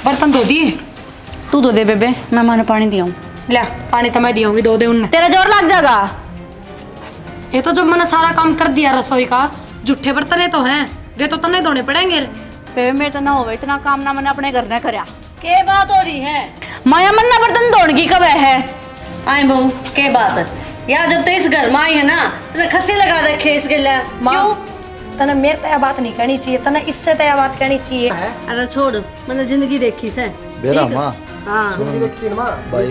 बर्तन धो दिए? तू धो दे बेबे, मैं माने पानी दिया हूँ। ले पानी तो मैं दियाऊंगी, दो दे उनने। तेरा जोर लग जाएगा। ये तो जब मैंने सारा काम कर दिया रसोई का, जूठे बर्तन तो हैं, वे तो तन्ने धोने पड़ेंगे। बेबे मेरे तो ना होवे इतना काम ना मैंने अपने घर ने करया। के बात हो रही है? माया मन ना बर्तन धोने की कब है? आए बहू के बात है यार, जब तो इस घर में आई है ना तो खस्सी लगा रखे इसके लिए। क्यों? तने मेरे तया बात नहीं कहनी चाहिए, तने इससे तया बात कहनी चाहिए। अरे छोड़, मैंने जिंदगी देखी से। बेरा माँ हाँ जिंदगी देखती माँ भाई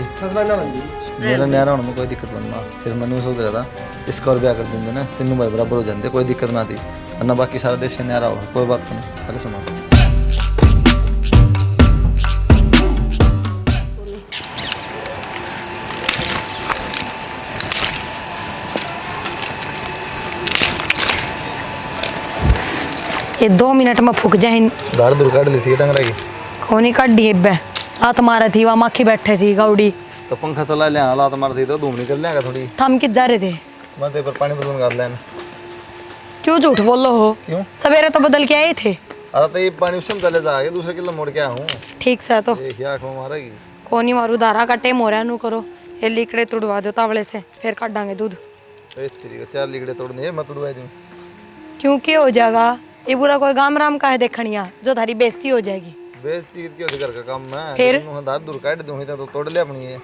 मेरा न्यारा होने में कोई दिक्कत नहीं माँ। सिर्फ मैंने सोच रहा था इसका और ब्याह कर देंगे ना, तीनों भाई बराबर हो जाते, कोई दिक्कत ना थी। अन्ना बाकी सारा देश न्यारा हो, कोई बात नहीं। अरे सुनो ये 2 मिनट में फूक जाए। दाढ़ दूर काट ली थी टंगरा की। कोनी काट दी बे, हाथ मारे थी, वहाँ माखी बैठे थी गौड़ी। तो पंखा चला लिया, हालात मार थी तो धूम निकल लिया थोड़ी। थम किस जा रहे थे? मैं तो पर पानी बदल कर लेना। क्यों झूठ बोल लो हो? क्यों? सवेरे तो बदल के आए थे। अरे तो ये पानी उसमें चले जाएगा, दूसरे किलो मोड़ के आया हूँ। ठीक से तो ये क्या आँख में मारेगी? कोनी मारू, धारा का टेम हो रहा है, नू करो। ये लीकड़े तुड़वा दो तावड़े से, फिर काट डांगे दूध। तेरी 4 लीगड़े तोड़ने है, मैं तुड़वा दूँ। क्यों क्या हो जाएगा? ये बुरा कोई गाम राम का है देखनिया, जो थारी बेइज्जती हो जाएगी। बेइज्जती क्यों होती घर का काम में? फिर? दाढ़ दूर काट दूँ तो तोड़ ले अपनी ये।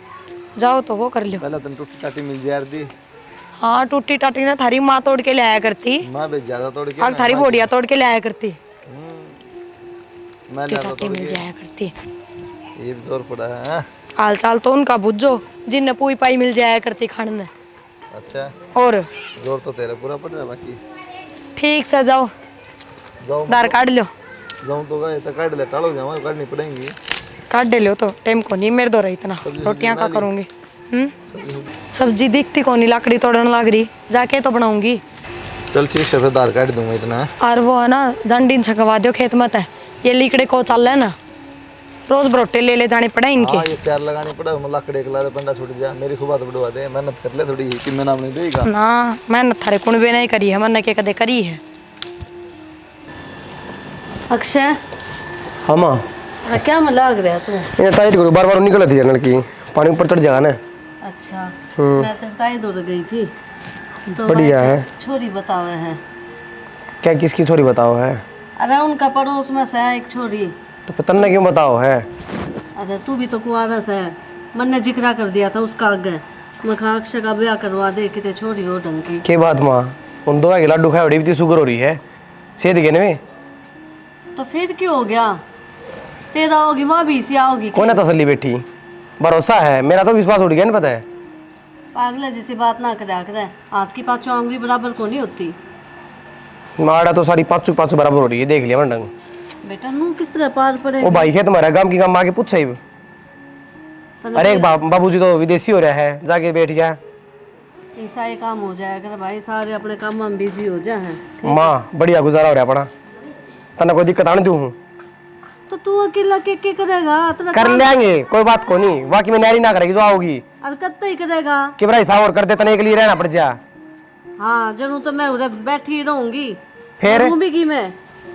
जाओ तो वो कर लो। पहले तन टूटी टाटी मिल जाए दी। हाँ टूटी टाटी ना थारी माँ तोड़ के ले आया करती। माँ भी ज्यादा तोड़ के और थारी बोड़िया तोड़ के ले आया करती। मैं ज्यादा टाटी तोड़ मिल के जाया करती। ये भी जोर पड़ा है। हाल चाल तो उनका बुझो, जिनने पूई पाई मिल जाया करती खाने में। अच्छा और जोर तो तेरा पूरा पड़ रहा है बाकी। ठीक से जाओ, जाओ दार काट लो। जाऊँ तो गए तो काट ले, टालो जाऊँ काटनी पड़ेंगी। काट दे लो तो टाइम को नहीं मेरे दो रही इतना। रोटियां का करूंगी। सब्जी दिखती को नहीं, लाकड़ी तोड़न लग रही, जाके तो बनाऊंगी। चल ठीक है, फिर दार काट दूंगा इतना। और वो है ना जंडीन छकवा दो खेत मत है, ये लीकड़े को चल है ना, रोज बरोटे ले जाने पड़े इनके। हाँ ये 4 लगानी पड़ा, मैं लाकड़ी एक लारे पंडा छूट जा, मेरी खूब बात बढ़वा दे, मेहनत कर ले थोड़ी कि मैं नाम नहीं देगा ना। मेहनत थारे कुण भी नहीं करी है, मैंने के कदे करी है। अक्षय हाँ माँ, क्या में लग रहा तू? ये टाइट करो, बार बार निकल थी जनरल की, पानी ऊपर चढ़ जाएगा ना। अच्छा मैं तो ताई दूर गई थी तो बढ़िया है। छोरी बतावे है। क्या किसकी छोरी बताओ है? अरे उनका पड़ोस में से है एक छोरी। तो पता नहीं क्यों बताओ है? अरे तू भी तो कुआरा से है, मन ने जिक्रा कर दिया था उसका आगे। मैं कहा अक्षय का ब्याह करवा दे, कितने छोरी हो ढंग की। क्या बात माँ, उन दो के लड्डू खाए बड़ी भी शुगर हो रही है, सेहत के में। तो फिर क्यों हो गया? तेरा होगी वहाँ भी इसी आओगी। कौन है तसल्ली बैठी? भरोसा है, मेरा तो विश्वास उठ गया ना। पता है पागल जैसी बात ना करे, हाथ की 5 उंगली बराबर को नहीं होती। माड़ा तो सारी 5 बराबर हो रही है, देख लिया मैं ढंग। बेटा नू किस तरह पार पड़े? वो भाई है तुम्हारा, गांव की गांव आके पूछा ही। अरे एक बाबूजी तो विदेशी हो रहा है, जाके बैठ गया। ऐसा ही काम हो जाएगा भाई, सारे अपने काम में बिजी हो जाए। माँ बढ़िया गुजारा हो रहा अपना, तना कोई दिक्कत आने दूँ। तो तू अकेला के करेगा? कर लेंगे, कोई बात को नहीं, बाकी मैं नारी ना करेगी जो आओगी। हरकत तो ही करेगा कि भाई सावर कर दे, तने के लिए रहना पड़ जा। हाँ जनू तो मैं उधर बैठी रहूंगी, फिर घूमेगी मैं।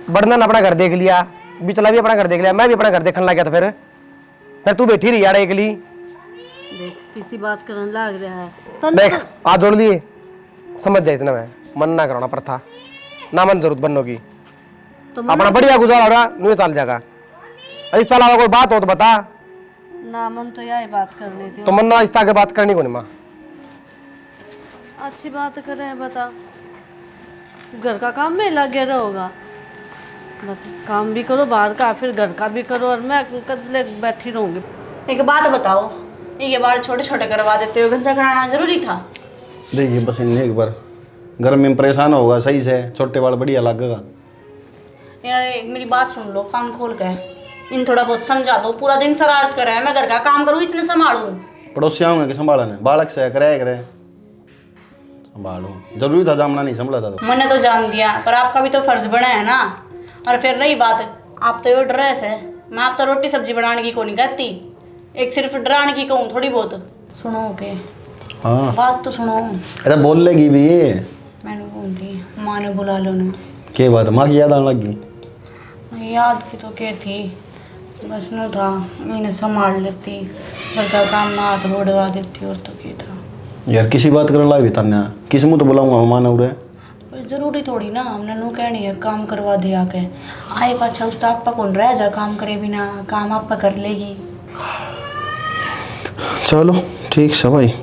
बर्नन अपना घर देख लिया, बिचला भी अपना घर देख लिया, मैं भी अपना घर देखने लग गया। तो फिर तू बैठी रही यार अकेली। देख किसी बात करने लग रहा है। देख आज जोड़ लिए, समझ जाए इतना, मैं मन ना कराना पर था ना, मन जरूरत बनने की। तो अपना बढ़िया गुजारा हो रहा, नहीं चल जाएगा। इसके अलावा कोई बात हो तो बता ना, मन तो यही बात करनी थी। तो मन ना इस के बात करनी को नहीं। माँ अच्छी बात करे, बता। घर का काम में लग गया रहोगा, काम भी करो बाहर का, फिर घर का भी करो, और मैं कदले बैठी रहूंगी। एक बात बताओ, ये बाल छोटे छोटे करवा देते हो, गंजा कराना जरूरी था? देखिए बस इन्हें एक बार गर्मी में परेशान होगा, सही से छोटे बाल बढ़िया लगेगा। यार एक मेरी बात सुन लो कान खोल के, इन थोड़ा बहुत समझा दो। पूरा दिन शरारत कर रहा है, मैं घर का काम करूँ इसने संभालूं? पड़ोसी आऊँगे कि संभालने, बालक से करे संभालूं, जरूरी था जामना नहीं संभला था तो। मैंने तो जान दिया, पर आपका भी तो फर्ज बना है ना। और फिर रही बात, आप तो ये ड्रेस है, मैं आप तो रोटी सब्जी बनाने की को नहीं कहती, एक सिर्फ डराने की कहूँ थोड़ी बहुत। सुनो के हाँ बात तो सुनो। अरे बोल लेगी भी ये, मैंने बोली माँ ने बुला लो ना। क्या बात, माँ की याद आने लगी? याद की तो क्या थी, बस न था मैंने संभाल लेती, घर का काम में हाथ बढ़वा देती और तो क्या था। यार किसी बात करने लाग भी तन्या किस मुँह तो बुलाऊंगा माना उरे। पर जरूरी थोड़ी ना हमने नू कहनी है काम करवा दिया के आए पाछा उस आपा कौन रह जा, काम करे बिना काम आपा कर लेगी। चलो ठीक है भाई,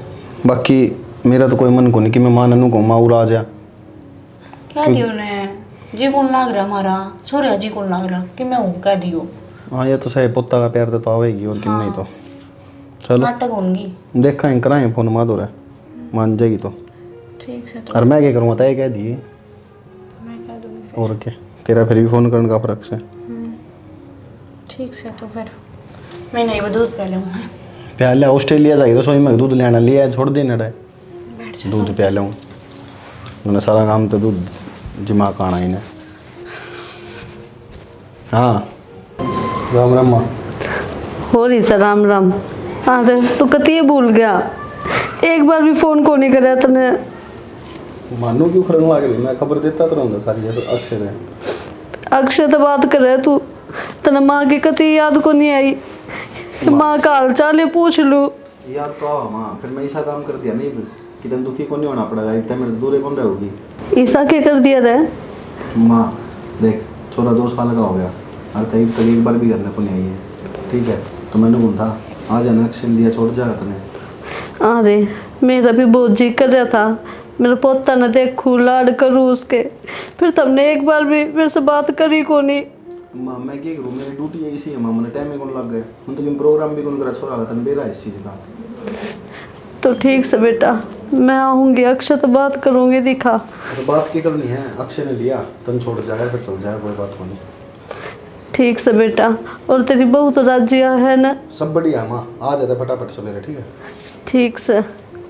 बाकी मेरा तो कोई मन को नहीं कि मैं माँ ननू को माँ उड़ा जा। क्या दियो ने जी कौन लाग रहा हमारा छोरा जी कौन लाग रहा कि मैं हूँ कह दियो। हाँ ये तो सही, पुत्ता का प्यार तो आवेगी और क्यों नहीं तो। चलो नाटक होंगी। देखा है कराए फोन मार दो रहा मान जाएगी तो ठीक है तो और मैं क्या करूँगा तय कह दिए मैं कह दूँगी। और क्या तेरा फिर भी फोन करने का फर्क से। ठीक है तो फिर मैं नहीं वो दूध पहले हूँ प्याले ऑस्ट्रेलिया जाएगी तो सोई में दूध लेना लिया छोड़ देना रहे दूध प्याले हूँ मैंने सारा काम तो दूध जिमा का आना इन्हें। हाँ राम राम माँ। हो रही सर राम राम। अरे तू कती भूल गया, एक बार भी फोन को नहीं कराया तने। मानो क्यों खरन लग रही, मैं खबर देता तो रहूँगा सारी जैसे अक्षय है। अक्षय तो बात करे तू, तने माँ की कती याद को नहीं आई कि माँ का हाल चाल पूछ लूँ। याद तो आओ माँ, फिर मैं ऐसा काम कर दिया नहीं कि तुम दुखी को नहीं होना पड़ेगा, इतना मेरे दूर कौन रहोगी। ईसा क्या कर दिया रे? माँ देख छोरा 2 साल का हो गया और तब तक एक बार भी करने को नहीं आई है, ठीक है तो मैंने बोला था आ जाना अक्षय लिया छोड़ जाएगा तने। अरे मेरा भी बहुत जी कर रहा था मेरा पोता न देखू लाड करूँ उसके, फिर तुमने एक बार भी मेरे से बात करी को नहीं। माँ मैं क्या करूँ, मेरी ड्यूटी है इसी है माँ, मैंने टाइम में कौन लग गए हम तो प्रोग्राम भी कौन करा छोरा का तन बेरा इस चीज़ का। तो ठीक से बेटा मैं आऊँगी, अक्षय तो बात करूँगी दिखा। तो बात क्या करनी है, अक्षय ने लिया तन छोड़ जाएगा फिर चल जाएगा कोई बात को नहीं। ठीक से बेटा, और तेरी बहू तो राजिया है ना? सब बढ़िया माँ, आ जाता फटाफट सवेरे ठीक है। ठीक से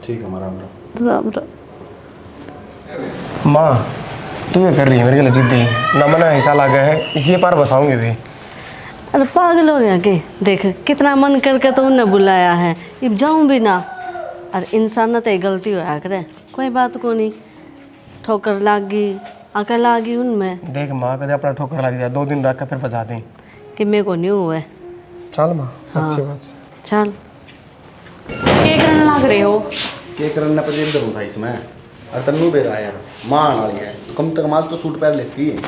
ठीक है माँ राम राम। राम राम। माँ तू ये कर रही है मेरे लिए जिद्दी ना, मना ऐसा लगा है इसी पार बसाऊंगी भी। अरे पागल हो रहा के, देख कितना मन करके तो उन्हें बुलाया है, अब जाऊं भी ना। अरे इंसान ना तो गलती होया करे, कोई बात को नहीं, ठोकर लागी अकल आगी उनमें। देख माँ कदे अपना ठोकर लग जाए 2 दिन रख कर फिर फंसा दें। कि मेरे को नहीं हुआ है। चल माँ हाँ। अच्छी बात। चल क्या करने लग रहे हो? के करने पर इधर उठा इसमें और तन्नू बेरा है यार माँ आने वाली है, कम तक माज तो सूट पहन लेती है।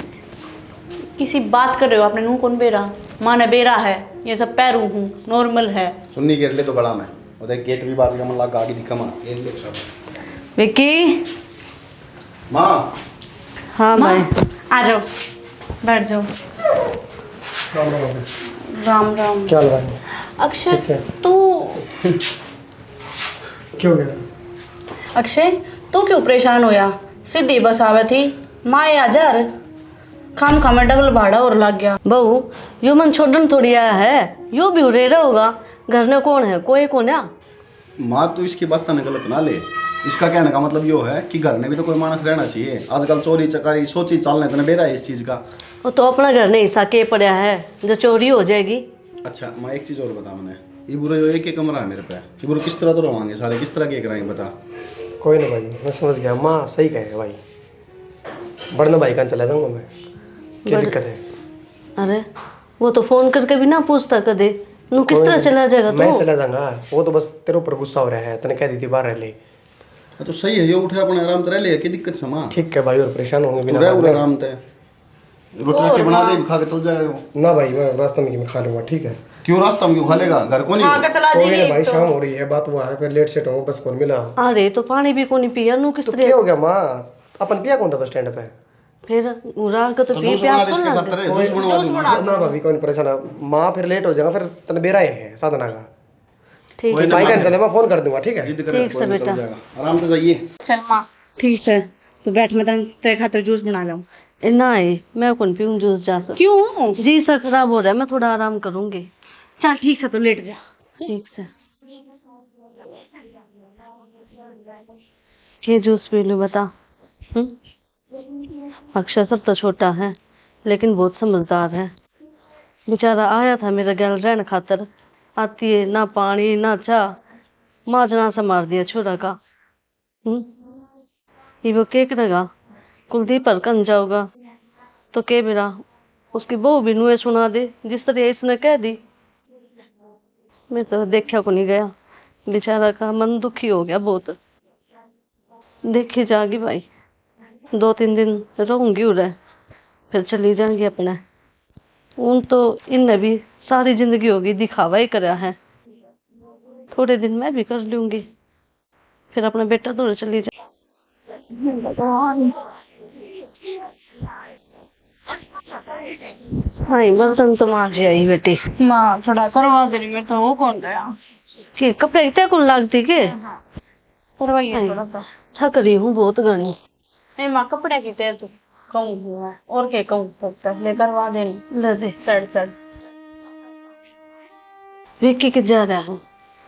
किसी बात कर रहे हो आपने, नू कौन बेरा? माँ ने बेरा है, ये सब पैरू हूँ नॉर्मल है। सुन्नी गेट ले तो बड़ा मैं उधर गेट भी बात का मन लगा आगे दिखा माँ गेट ले सब। विक्की। माँ हाँ माँ भाई आ जाओ बैठ जाओ। राम राम। क्या लगा है? अक्षय तू क्यों गया? अक्षय तू क्यों परेशान होया? सीधी बस आवे थी माँ आ जा खाम खामे डबल भाड़ा और लग गया। बहू यो मन छोड़न थोड़ी आया है, यो भी उरे रहा होगा, घर में कौन है? कोई कौन है? माँ तो इसकी बात ना गलत ना ले, इसका कहने का मतलब यो है कि घर में भी तो कोई मानस रहना चाहिए। आजकल चोरी चकारी सोची चालने इतना बेरा है इस चीज़ का। वो तो अपना घर नहीं हिस्सा के पड़ा है जो चोरी हो जाएगी। अच्छा माँ एक चीज़ और बता मैंने, ये बुरा जो एक ही कमरा है मेरे पे, ये बुरा किस तरह तो रहोगे सारे, किस तरह के कराएंगे बता। कोई ना भाई मैं समझ गया, माँ सही कहे भाई, बढ़ना भाई कहाँ चला जाऊँगा मैं, क्या दिक्कत है? अरे वो तो फोन करके भी ना पूछता कदे, नू किस तरह चला जाएगा मैं तू? चला जाऊंगा, वो तो बस तेरे ऊपर गुस्सा हो रहा है, तने कह दी थी बाहर रह ले। तो सही है, ये उठे अपने आराम से रह ले, क्या दिक्कत है माँ? ठीक है भाई, और परेशान होंगे बिना रह बात उरे में। आराम से रोटी रख के बना दे खा के चल जाएगा वो। ना भाई मैं रास्ते में खा लूंगा, ठीक है? क्यों रास्ता में क्यों खा लेगा, घर को खा नहीं? के चला कोई ना जाइए भाई, तो। शाम हो रही है, बात हुआ है, फिर लेट सेट हो, बस कौन मिला? अरे तो पानी भी कोनी पिया, नू किस तो तरह? क्या हो गया माँ, अपन पिया कौन था बस स्टैंड पे? फिर उरा का तो पी जूस बना प्यास दे को इसके ना खातर, जूस बनवा दूंगा। ना भाभी कोई नहीं परेशान है। माँ फिर लेट हो जाएगा, फिर तने बेरा है साधना का। ठीक कोई है ना भाई माँ, का चले, मैं फोन कर दूंगा, ठीक है? जिद करे ठीक से कोई नहीं, चल बेटा। जाएगा। आराम से जाइए। चल माँ ठीक है, तो बैठ मैं तेरे खातिर जूस बना लाऊं। नहीं मैं कौन पीऊँ जूस जा सक। क्यों? जी सर खराब हो रहा है, मैं थोड़ा आराम करूंगी। चल ठीक है तो लेट जा। ठीक से ये जूस पी लूँ बता। अक्षय सब तो छोटा है लेकिन बहुत समझदार है, बेचारा आया था मेरा गैल रहने खातर, आती है ना पानी ना चाह, माजना से मार दिया छोरा का। ये वो के करेगा, कुलदीप पर कन जाओगा तो के मेरा उसकी बहू भी नुए सुना दे जिस तरह इसने कह दी। मैं तो देखा को नहीं गया, बेचारा का मन दुखी हो गया बहुत। देखी जागी भाई, 2-3 दिन रहूंगी उधर, फिर चली जाऊंगी अपने। उन तो इनने भी सारी जिंदगी होगी दिखावा ही करा है, थोड़े दिन मैं भी कर लूंगी, फिर अपना बेटा दूर चली जा। हाँ बर्तन तो मार आई बेटी। माँ थोड़ा करवा दे रही, मैं तो वो कौन गया कि कपड़े इतने कौन लगती के? करवाइए थोड़ा सा। थक रही हूँ बहुत घनी। नहीं माँ कपड़े की तेज कहूँ मैं, और क्या कहूँ, पहले करवा देनी। ले दे। चढ़ विक्की के जा रहा है?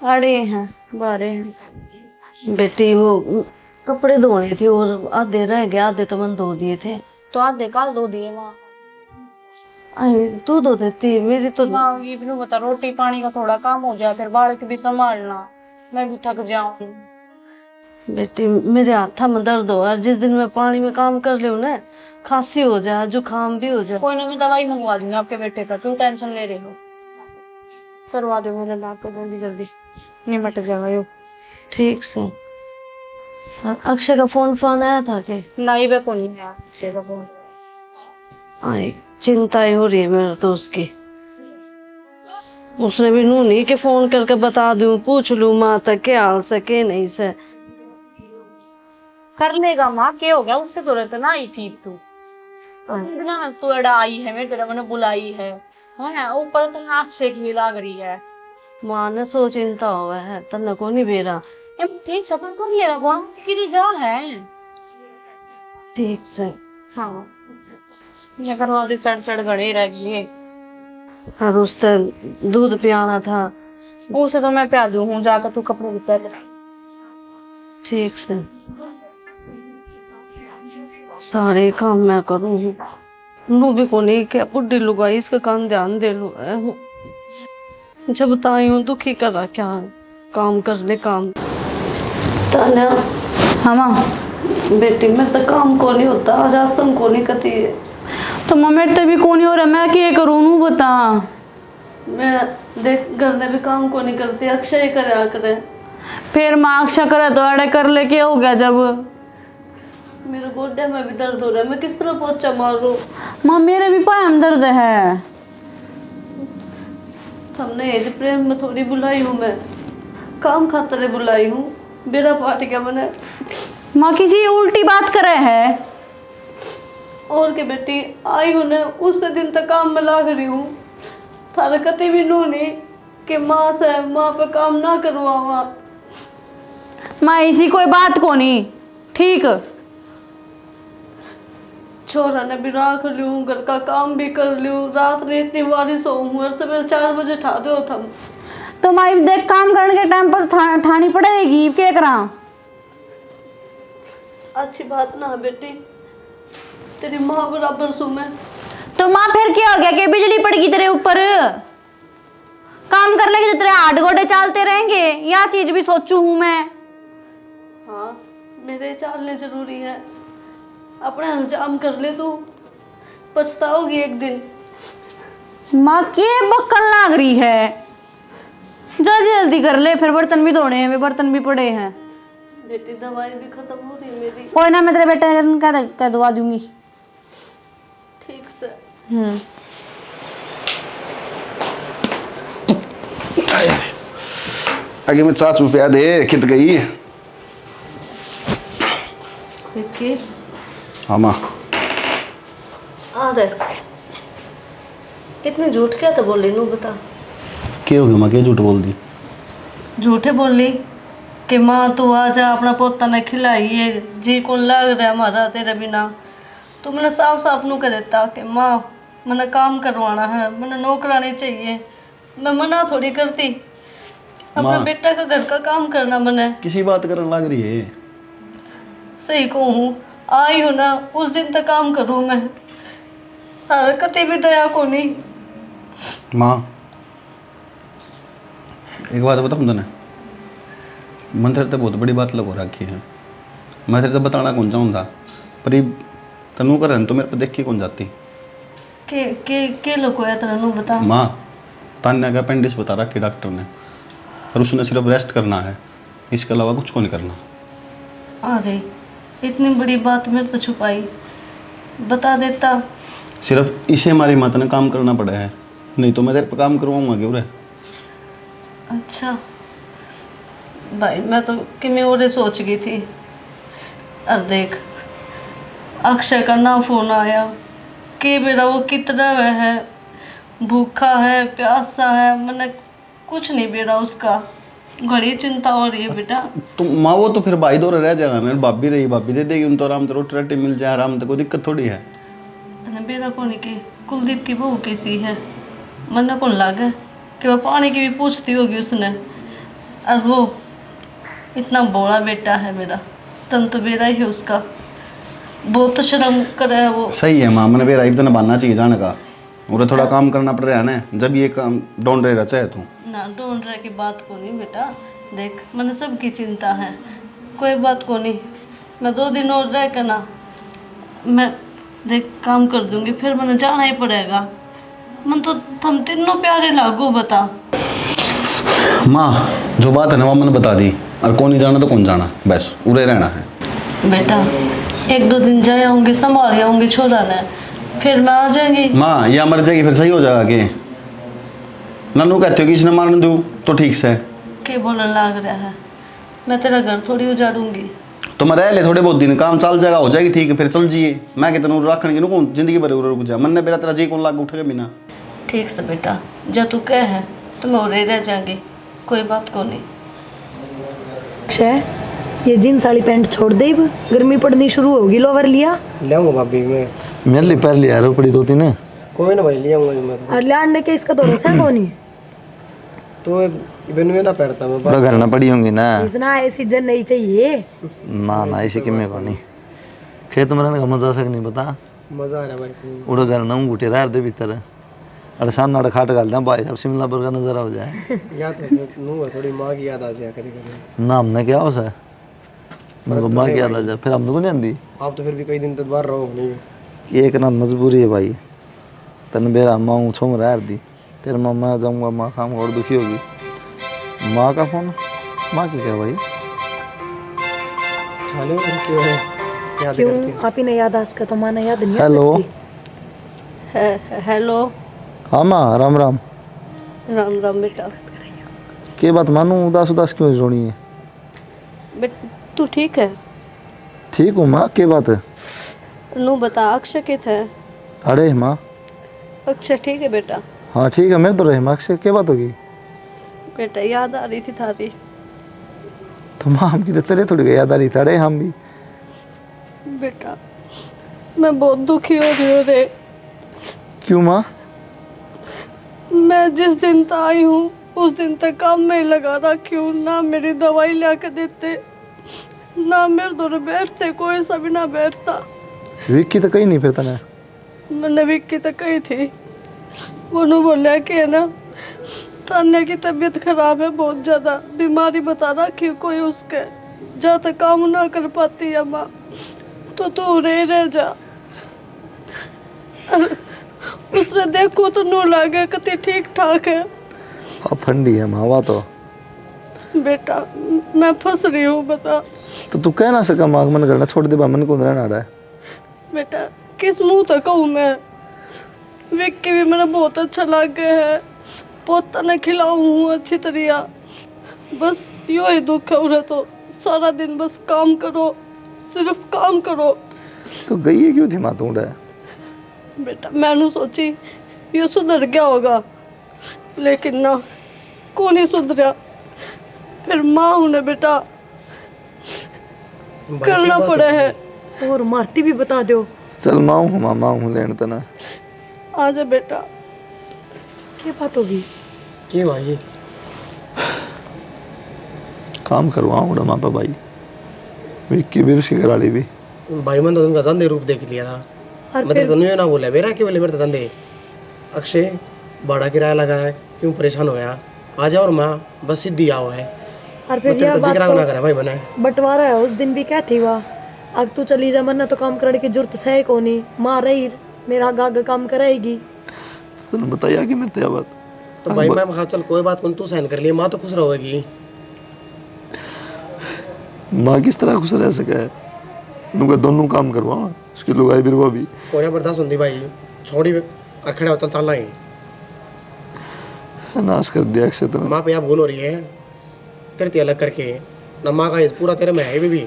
अड़े हैं बारे हैं। बेटी वो कपड़े धोने थे और आधे रह गए, आधे तो मैंने धो दिए थे। तो आधे काल दो दिए माँ। आई तू धो देती, मेरी तो। माँ ये भी बता, रोटी पानी का थोड़ा काम हो जाए, फिर बालक भी संभालना, मैं भी थक जाऊँ। बेटी मेरे हाथा में दर्द हो, और जिस दिन मैं पानी में काम कर रही हूँ ना, खांसी हो जाए, जुकाम भी हो जाए। कोई ना, मैं दवाई मंगवा दूंगी आपके बेटे का, क्यों टेंशन ले रहे हो। करवा दो मेरे नाक को जल्दी जल्दी, निमट जाएगा यो। ठीक है। और अक्षय का फोन आया था कि नहीं वे को नहीं है अक्षय का फोन। आई चिंता ही हो रही है मेरे दोस्त की। उसने भी नू नहीं कि फोन करके बता दूं, पूछ लूं माँ तक के हाल से के नहीं से। कर लेगा माँ, क्या हो गया, उससे तो रहता ना आई थी तू ना, तू एड़ा आई है मेरे तेरा मैंने बुलाई है ऊपर तो नाक से घी लाग रही है। माँ ने सो चिंता हुआ है, तन्ने को नहीं बेरा। ठीक सफर कर लिया वहाँ की जा है। ठीक से। हाँ ये करवा दे, चढ़ गड़े रह गई। और उससे दूध पियाना था। उसे तो मैं प्या दूँ, जाकर तू कपड़े भी पहले। ठीक से। सारे काम मैं करूँ, नू भी को नहीं क्या बुढ़ी लुगाई, इसका काम ध्यान दे लू। जब ताई हूँ दुखी करा क्या, काम कर ले काम। तान्या। हाँ माँ। बेटी मैं तो काम को नहीं होता, आज आसन को नहीं कती है। तो माँ मेरे तो भी को नहीं हो रहा, मैं क्या करूँ नू बता। मैं देख घर में भी काम को नहीं करती, अक्षय करे करे। फिर माँ अक्षा करे तो अड़े कर ले, क्या हो गया जब। मेरे गोड्डे में भी दर्द हो रहा है, मैं किस तरह पोछा मारूं। माँ मेरे भी पाए में दर्द है। हमने एज प्रेम में थोड़ी बुलाई हूँ, मैं काम खातिर बुलाई हूँ, बेड़ा पाट गया मैंने। माँ किसी उल्टी बात करे है। और के बेटी आई हूँ ना, उस दिन तक काम में लाग रही हूँ, थारा कति भी नू नहीं कि माँ से माँ पे काम ना करवावा। माँ इसी कोई बात को नहीं, ठीक। छोरा ने भी राख लूँ, घर का काम भी कर लूँ, रात में इतनी बारिश हो और सुबह 4 बजे ठा दो थम। तो माँ देख काम करने के टाइम पर ठानी पड़ेगी, क्या करा। अच्छी बात ना बेटी, तेरी माँ बराबर सू मैं। तो माँ फिर क्या हो गया कि बिजली पड़ेगी तेरे ऊपर, काम कर लेगी तो तेरे हाथ गोडे चालते रहेंगे, यह चीज भी सोचू हूँ मैं। हाँ मेरे चालने जरूरी है, अपना अंजाम कर ले, तू पछताओगी एक दिन। माँ के बक्कन लाग रही है, जल्दी जल्दी कर ले, फिर बर्तन भी धोने हैं, वे बर्तन भी पड़े हैं। बेटी दवाई भी खत्म हो रही है मेरी। कोई ना, मैं तेरे बेटे का दवा दूंगी। ठीक से। आगे मैं चाचू पे दे खित गई। विक्की हाँ माँ। आ रहे, इतनी झूठ क्या तो बोली नू बता। क्या हो गया माँ, क्या झूठ बोल दी। झूठे बोली कि माँ तू आ जा, अपना पोता ने खिलाइए, जी कौन लग रहा है हमारा तेरे बिना। तू मैंने साफ साफ नू कह देता कि माँ मैंने काम करवाना है, मैंने नौकरानी चाहिए, मैं मना थोड़ी करती। अपना बेटा का घर का काम करना मैंने। किसी बात करने लग रही है। सही कहूँ, आई हूँ ना, उस दिन तक काम करूँ मैं, हरकतें भी दया को नहीं। माँ एक बात बताऊँ तने, मन तेरे तो बहुत बड़ी बात लगो रखी है, मैं तेरे तो बताना कौन चाहूँगा, पर ये तनू कर तो मेरे पे देख के कौन जाती। के लोग है तेरा नू बता। माँ तान्या का अपेंडिक्स बता रखी डॉक्टर ने, और उसने सिर्फ रेस्ट करना है, इसके अलावा कुछ को नहीं करना। अरे इतनी बड़ी बात मेरे तो छुपाई, बता देता। सिर्फ इसे हमारी माता ने काम करना पड़ा है, नहीं तो मैं तेरे पे काम करवाऊंगा क्यों रे। अच्छा भाई, मैं तो कि मैं और सोच गई थी। और देख, अक्षय का ना फोन आया कि मेरा वो कितना वह है, भूखा है, प्यासा है, मैंने कुछ नहीं बेरा उसका। घड़ी चिंता हो रही है बेटा। तो माँ वो तो फिर भाई दौरे रह जाएगा ना, भाभी रही भाभी दे देगी, उन तो आराम से रोटी राटी मिल जाए आराम से, कोई दिक्कत थोड़ी है। बेरा कौन की कुलदीप की बहू कैसी है, मन कौन लगे कि वह पानी की भी पूछती होगी उसने। और वो इतना बोला बेटा है मेरा, तन तो बेरा ही है उसका, बहुत शर्म करे है वो। सही है माँ, मैंने बेरा इतना बनना चाहिए जाने का, और थोड़ा काम करना पड़ रहा है ना, जब ये काम ढूंढ रहे चाहे तू ना ढूंढ रहे की बात को नहीं बेटा। देख मैंने सबकी चिंता है, कोई बात को नहीं। मैं 2 दिन और रह कर ना मैं देख काम कर दूंगी, फिर मैंने जाना ही पड़ेगा। मन तो हम तीनों प्यारे लागू बता। माँ जो बात है ना वो मैंने बता दी, और कौन नहीं जाना तो कौन जाना, बस उरे रहना है। बेटा 1-2 दिन जाए आऊँगी, संभाल आऊँगी छोरा ने, फिर मैं आ जाएंगी। माँ या मर जाएगी फिर सही हो जाएगा कि नन्नू कहते हो कि इसने मारने दूँ तो ठीक से के बोलने लग रहा है, मैं तेरा घर थोड़ी उजाड़ूंगी। तो मैं रह ले थोड़े बहुत दिन, काम चल जाएगा, हो जाएगी ठीक है, फिर चल जिए। मैं कितना रखने की कौन जिंदगी भर रुक जा, मन ने मेरा तेरा जी कौन लाग उठेगा बिना। ठीक से बेटा, जब तू कह है तो मैं उरे रह जाऊंगी, कोई बात को नहीं। अक्षय, ये जीन्स वाली पैंट छोड़ दे, अब गर्मी पड़नी शुरू होगी। लोवर लिया लाऊंगा भाभी मैं, मेरे लिए पैर लिया रो पड़ी 2-3 है। कोई ना भाई ले आऊंगा मैं और लाने के इसका तो रसा कौन तो इवन में ना पैरता मैं पूरा घर ना पड़ी होंगी ना। इतना ऐसी सीजन नहीं चाहिए। ना ऐसी कि मैं को नहीं खेत में रहने का मजा सक नहीं पता। मजा आ रहा भाई। उड़ा घर ना घुटे रह दे भीतर, अरे सामने खाट गाल दे भाई, अब शिमला पर का नजारा हो जाए। याद है थोड़ी माँ की याद आ जाए कभी। ना हमने क्या हो सा मेरे को माँ की याद आ जाए, फिर हमने को नहीं आंदी। आप तो फिर भी कई दिन तक बाहर रहो नहीं। एक ना मजबूरी है भाई, तन बेरा माँ छोम रह दी, फिर मैं जाऊँगा माँ काम और दुखी होगी। माँ का फोन, माँ की क्या भाई। हेलो क्यों है याद क्यों करती आप ही ने याद आसका तो माना याद नहीं आ हेलो सकती। हेलो, हाँ माँ राम राम। राम राम बेटा। के बात मानू उदास उदास क्यों रोनी है। तू ठीक है? ठीक हूँ माँ, के बात है। नू बता, अक्षय के थे? अरे माँ अक्षय ठीक है बेटा? हाँ ठीक है, मेरे तो रहे माँ से क्या बात होगी। बेटा याद आ रही थी थारी। तो माँ हम किधर चले थोड़ी गई याद आ रही था। अरे हम भी बेटा मैं बहुत दुखी हो रही हूँ रे। क्यों माँ। मैं जिस दिन तक आई हूँ उस दिन तक काम में ही लगा रखी हूँ, ना मेरी दवाई ला के देते, ना मेरे दौरे बैठते, कोई सा भी ना बैठता। विक्की तो कहीं नहीं फिरता ना। मैंने विक्की तक कही थी, वो नु बोलिया कि है ना तान्या की तबीयत खराब है, बहुत ज़्यादा बीमारी बता रखी है कोई उसके, जहाँ तक काम ना कर पाती है माँ, तो तू रह जा। उसने देखो तो नू लगे कति ठीक ठाक है। अब फंडी है माँ तो। बेटा मैं फंस रही हूँ, बता। तो तू कह ना सका माँ मन करना छोड़ दे, बा मन को रहना रहा है। बेटा किस मुंह तक कहूँ मैं, विक्की भी मेरा बहुत अच्छा लग गया है, पोता ने खिलाऊँ हूँ अच्छी तरह, बस यो ही दुख है उन्हें तो, सारा दिन बस काम करो, सिर्फ काम करो। तो गई है क्यों थी माँ तू है। बेटा मैंने सोची ये सुधर गया होगा, लेकिन ना कौन ही सुधरा। फिर माँ हूँ ने बेटा, करना पड़े है। और मारती भी बता दो। चल माँ हूँ लेन तना। आ जा बेटा। क्या बात होगी। कि भाई काम करवाऊंगा माँ पर भाई, विक्की भी उसकी घराली भी। भाई मैंने तो उनका धंधे रूप देख लिया था। और मतलब तो नहीं ना बोला मेरा कि बोले मेरे तो धंधे। अक्षय बड़ा किराया लगा है, क्यों परेशान हो गया, आ जाओ और माँ बस सीधी आओ है। और फिर मतलब यह तो बात जिक्र तो ना करा भाई मैंने। बंटवारा है, उस दिन भी क्या थी वह, अब तू चली जा मरना तो काम करने की जरूरत है कोनी, माँ रही मेरा गाग काम कराएगी। तूने बताया कि मेरे ते बात तो भाई मैं कहा चल कोई बात नहीं, तू सहन कर लिया, माँ तो खुश रहेगी। माँ किस तरह खुश रह सके है? तुमको दोनों काम करवाओ, उसकी लुगाई बिरवा भी कोई बर्दाश्त होती भाई, छोड़ी अखड़े होता चल रही नाश कर दिया अक्षय तो। माँ पे आप भूल हो रही है, करती अलग करके ना, माँ का इस पूरा तेरे में है भी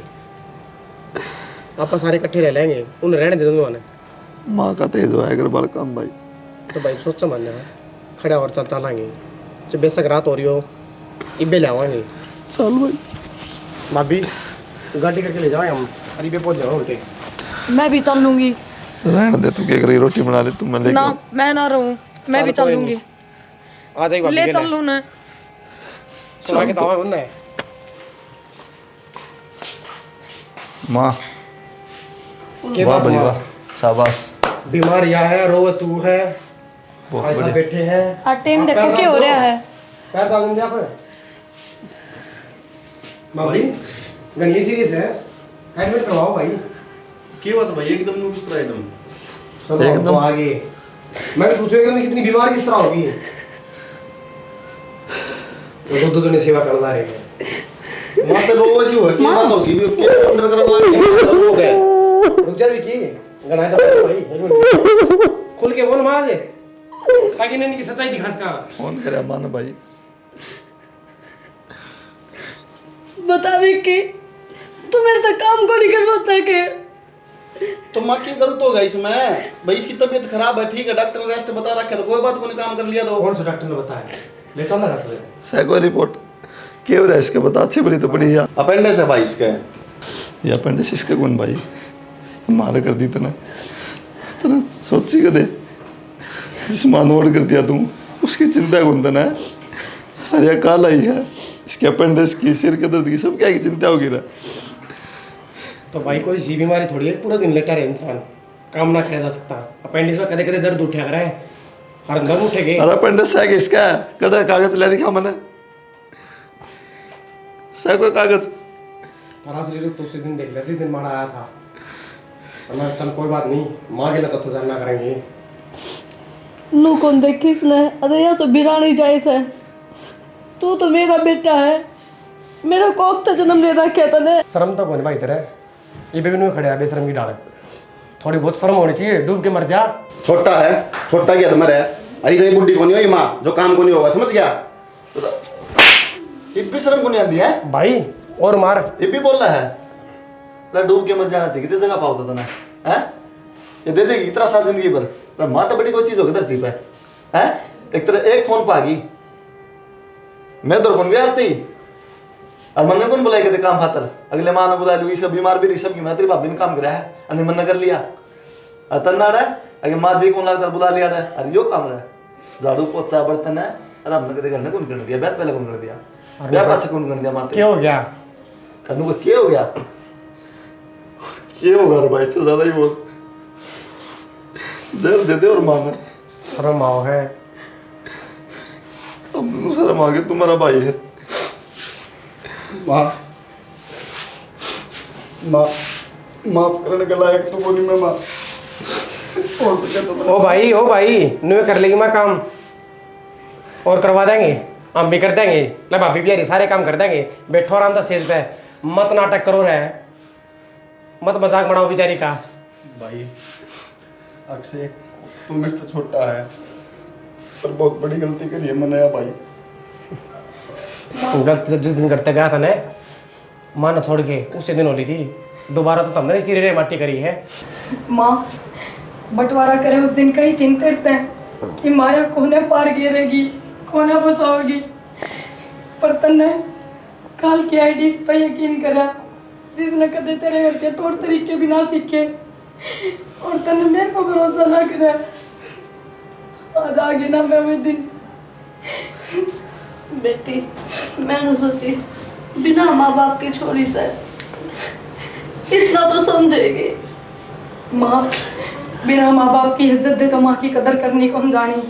आप सारे इकट्ठे रह लेंगे, उन्हें रहने दे दूंगा। माँ का तेज हुआ है बड़ा काम भाई। तो भाई सोच समझना, खड़ा और चल चलाएंगे, जब बेशक रात हो रही हो इबे ले आवाएंगे। चल भाई भाभी गाड़ी करके ले जाओ, हम अरे पे पहुंच जाओ उनके। मैं भी चल लूंगी रहने दे, तू क्या करी, रोटी बना ले तू, मैं लेके ना, मैं ना रहूं, मैं भी चल लूंगी। आ जाएगी भाभी, ले चल लूं ना। सुना के तो आवे उन्हें। माँ वाह भाई वाह, शाबाश, बीमार या है, रो तू है, बहुत ऐसा बढ़िया। बैठे हैं। और टाइम देखो क्या हो रहा है। पैर डाल देंगे आप भाभी, गंदी सीरियस है, एडमिट करवाओ भाई। क्या बात है भाई, एकदम नु किस तरह एकदम चलो एकदम आगे, मैं भी पूछूंगा कि कितनी बीमार किस तरह होगी। तो दो जने सेवा करना रहे हैं। मां तो रोवा क्यों है, क्या बात होगी भी, क्या अंडर करना लग हो गए। रुक जा विकी, गनाए तो भाई, एक मिनट खुल के बोल मां जे, ताकि नहीं की सच्चाई दिखा सका। फोन करे मान भाई। बता विक्की, तू मेरे तक काम को नहीं करवाता के? तो माँ की गलत होगा इसमें भाई, इसकी तबीयत खराब है, ठीक है, डॉक्टर ने रेस्ट बता रखा है, तो कोई बात को नहीं काम कर लिया तो। कौन सा डॉक्टर ने बताया? ले चल ना सर, सैको रिपोर्ट क्या हो रहा है इसके, बता, अच्छी बड़ी तो पड़ी है। अपेंडिक्स है भाई इसके। ये अपेंडिक्स इसका कौन भाई, मारा कर दी तूने, तूने सोची कदे जिस मानोड़ कर दिया तू, उसकी चिंता कौन था ना। अरे काला ही है, इसके अपेंडिक्स की, सिर के दर्द की, सब क्या की चिंता होगी ना। तो भाई कोई सी बीमारी थोड़ी है पूरा दिन लेटा रहे इंसान, काम ना किया जा सकता। अपेंडिक्स में कदे कदे दर्द उठा कर है, हर दम उठेगे। अरे अपेंडिक्स है किसका, कड़ा कागज ले दिखा मैंने, सैको कागज। फरासरी तो उसी दिन देख लेते, दिन मारा आया था, वरना चल कोई बात नहीं, माँ के लगा तो जानना करेंगे। नू कौन देखी इसने? अरे यार तो बिरानी जायस है, तू तो मेरा बेटा है, मेरा कोक तो जन्म ले रखा तने। शर्म तो कौन भाई तेरे, ये भी नहीं खड़े है बेशरम की डाल, थोड़ी बहुत शर्म होनी चाहिए, डूब के मर जा। छोटा है, छोटा क्या तुम्हारे है, अरे कहीं बुढ़ी को नहीं हो ये माँ, जो काम को नहीं होगा, समझ गया। ये भी शर्म को नहीं आती है भाई, और मार। ये भी बोल रहा है डूब के मर जाना चाहिए, कितनी जगह पाओ तो है, ये दे देगी इतना साल जिंदगी भर। माँ तो बड़ी कोई चीज होगी धरती पे है, एक तरह एक फोन पागी, मैं तो फोन भी आती और मन ने कौन बुलाई कहते काम खातर, अगले माँ ने बुला ली, सब बीमार भी रही, सब की तेरी भाभी ने काम कराया है, अन्य मन ने कर लिया, तन्ना रहा अगे माँ जी कौन लगता बुला लिया, अरे यो काम रहा झाड़ू पोछा बर्तन है, अरे हमने कहते घर ने कौन कर दिया, ब्याह पहले कौन कर दिया, ब्याह पाछे कौन कर दिया, माते क्या हो गया? कन्नू को क्या हो गया, क्या होगा रे भाई, इससे ज्यादा ही बोल, जहर दे दे और मांगे। शर्म आओ है, हम शर्म आ गए, तुम्हारा भाई है। माँ माँ माफ करने के लायक तो बोली मैं माँ, हो सके तो ओ भाई न्यू कर लेगी मैं काम, और करवा देंगे, हम भी कर देंगे, ले भाभी भी सारे काम कर देंगे। बैठो आराम से सेज पे, मत नाटक करो रहे, मत मजाक बनाओ बेचारी का। भाई अक्षय तू मेरे से छोटा है, पर बहुत बड़ी गलती करी है मैंने भाई। गलती तो जिस दिन करते गया था ने, माँ ने छोड़ के उसी दिन होली थी, दोबारा तो तुमने इसकी रे माटी करी है। माँ बंटवारा करे उस दिन कई दिन करते हैं कि माया कोने पार गिरेगी, कोने बसाओगी, पर तन्ने काल की आईडी इस पर यकीन करा, जिसने कदे तेरे घर के तौर तरीके भी ना सीखे, और तन्ने मेरे को भरोसा ना करे। आज आगे ना मैं वो दिन। बेटी, मैंने सोची बिना माँ बाप की छोरी से इतना तो समझेगी। माँ बिना माँ बाप की इज्जत दे तो माँ की कदर करनी कौन जानी,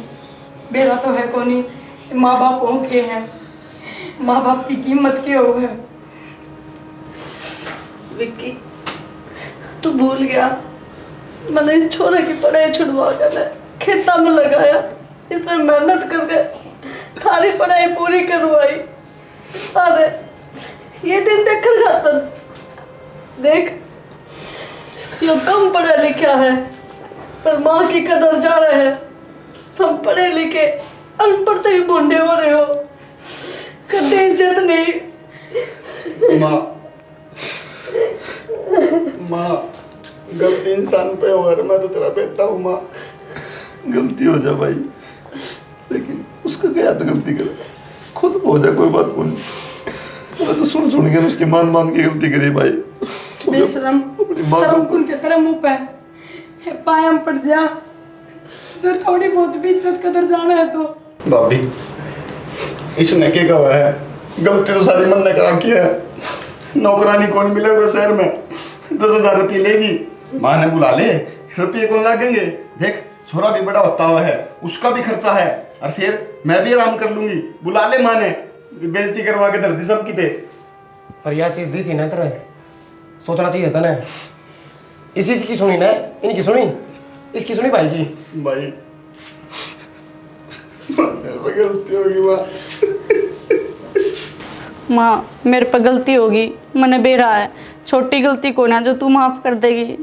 बेरा तो है कोनी, माँ बाप हो के हैं, माँ बाप की कीमत क्या हो है। विक्की, तू भूल गया, मैंने इस छोरे की पढ़ाई छुड़वा कर खेता में लगाया, इसमें मेहनत करके सारी पढ़ाई पूरी करवाई। अरे ये दिन देखकर खातर देख, यो कम पढ़ा लिखा है पर माँ की कदर जाना है। हम पढ़े लिखे अनपढ़ तो ही बूढ़े हो रहे हो, कदे इज्जत नहीं। माँ गलती इंसान पे हो रहा, मैं तो तेरा बेटा हूँ माँ। गलती हो जाए भाई, लेकिन उसका क्या तो गलती करे, खुद हो जाए कोई बात नहीं। मैं तो सुन के उसकी मान के गलती करी भाई। बेशरम, शर्म के तेरे मुंह पे पायम पड़ जा, जो थोड़ी बहुत भी इज्जत कदर जाना है तो। भाभी इसने क्या कहा है, गलती तो सारी मन ने करा की है। नौकरानी कौन मिले हुए शहर में 10,000 रुपये लेगी, माँ ने बुला ले, रुपये कौन लगेंगे। देख छोरा भी बड़ा होता हुआ है, उसका भी खर्चा है, और फिर मैं भी आराम कर लूंगी। बुला ले, माँ ने बेइज्जती करवा के धरती सबकी थे। पर यह चीज़ दी थी ना तेरे, सोचना चाहिए था ना। इस चीज़ की सुनी ना, इनकी सुनी, इसकी सुनी भाई की। भाई मेरे पे गलती होगी माँ। माँ मेरे पे गलती होगी, मैंने बेरा है, छोटी गलती को ना जो तू माफ़ कर देगी,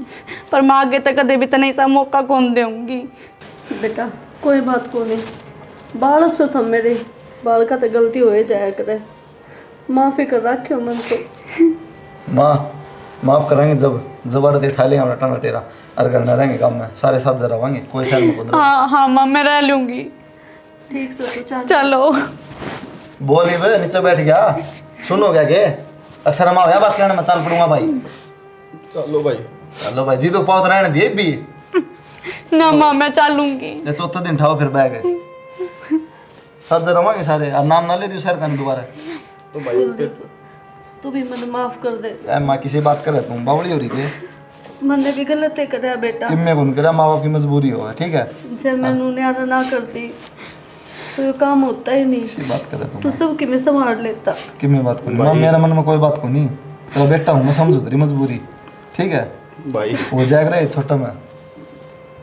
पर मैं आगे तक कदे भी तने ऐसा मौका कौन दूंगी। बेटा कोई बात को नहीं, बालक सो थम मेरे, बालका तो गलती हो जाया करे, माफ़ी कर रखियो मन से। माँ माफ़ कराएंगे जब जबरदस्ती उठा ले हमारा टाना तेरा, और घर न रहेंगे काम में, सारे साथ जरा रहेंगे, कोई शहर में खुद हाँ हाँ माँ मैं रह लूँगी। ठीक से तो चल। चलो बोली वे नीचे बैठ गया, सुनो क्या के अक्सर हम आया बात कहने में चल पड़ूंगा भाई। चलो भाई, चलो भाई जी तो पाँव रहने दिए भी, ना माँ मैं चलूँगी। ये चौथा दिन उठाओ फिर बैग साथ जरा रहेंगे सारे, और नाम ना ले दियो शहर का नहीं दोबारा। तो भाई तू भी मन माफ कर दे, ए माँ किसी बात करे तुम बावली हो रही के, मैंने भी गलत है करे बेटा। कि मैं कौन करा, माँ बाप की मजबूरी हो, ठीक है। जब मैं न्यारा ना करती तो ये काम होता ही नहीं। किसी बात करे तू तुम सब कि मैं संभाल लेता। कि मैं बात को नहीं, माँ मेरा मन में कोई बात को नहीं, तेरा बेटा हूँ मैं, समझो तेरी मजबूरी, ठीक है। भाई हो जाएगा रे छोटा में,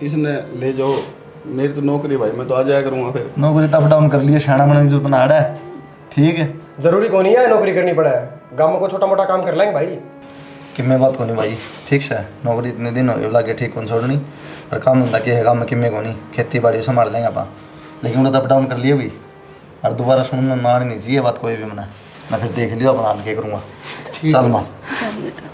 इसने ले जाओ, मेरी तो नौकरी भाई, मैं तो आ जाया करूँगा फिर। नौकरी तो अप डाउन कर लिए, शाना बनाने की जरूरत ना आड़ा है, ठीक है। जरूरी कौन है नौकरी करनी पड़ा है, गाँव में को छोटा मोटा काम कर लेंगे भाई। कि मैं बात को नहीं भाई, ठीक से नौकरी इतने दिन हो लगे ठीक कौन छोड़नी, और काम धंधा के है काम में किमें को नहीं, खेती बाड़ी संभाल लेंगे आप, लेकिन वो तो अप डाउन कर लिए भी, और दोबारा सुनना ना नहीं चाहिए बात कोई भी, मैं फिर देख लियो अपना हाल के करूँगा। चल माँ। चल बेटा।